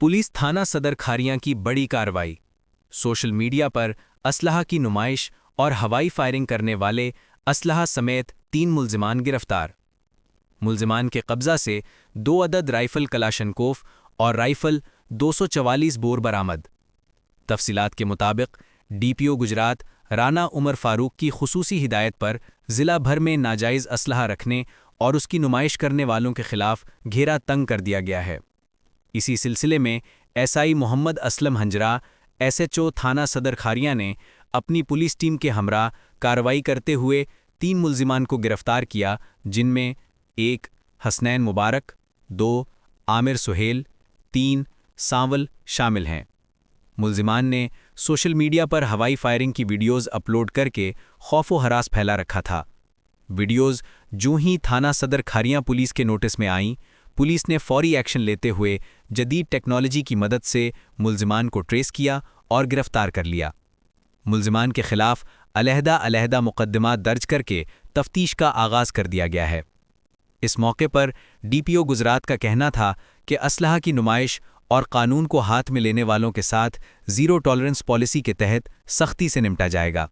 Police थाना सदर खारियां की बड़ी कार्रवाई। सोशल मीडिया पर असलहा की नुमाइश और हवाई फायरिंग करने वाले असलहा समेत 3 मुल्जिमान गिरफ्तार। मुल्जिमान के कब्जा से 2 अदद राइफल कलाशनकोफ और राइफल 244 बोर बरामद। तफसीलात के मुताबिक डीपीओ गुजरात राना उमर फारूक की खुसूसी हिदायत पर ज़िला भर में नाजायज़ असलहा रखने और उसकी नुमाइश करने वालों के खिलाफ घेरा तंग कर दिया गया है। इसी सिलसिले में एसआई मोहम्मद असलम हंजरा एसएचओ थाना सदर खारियां ने अपनी पुलिस टीम के हमरा कार्रवाई करते हुए 3 मुल्जिमान को गिरफ्तार किया, जिनमें 1 हसनैन मुबारक, 2 आमिर सुहेल, 3 सांवल शामिल हैं। मुल्जिमान ने सोशल मीडिया पर हवाई फायरिंग की वीडियोज़ अपलोड करके खौफ व हरास फैला रखा था। वीडियोज़ जूं ही थाना सदर खारियां पुलिस के नोटिस में आईं, पुलिस ने फौरी एक्शन लेते हुए जदीद टेक्नोलॉजी की मदद से मुल्जिमान को ट्रेस किया और गिरफ्तार कर लिया। मुल्जिमान के खिलाफ अलहदा मुकदमात दर्ज करके तफ्तीश का आगाज़ कर दिया गया है। इस मौके पर डीपीओ गुजरात का कहना था कि असलहा की नुमाइश और कानून को हाथ में लेने वालों के साथ ज़ीरो टॉलरेंस पॉलिसी के तहत सख्ती से निपटा जाएगा।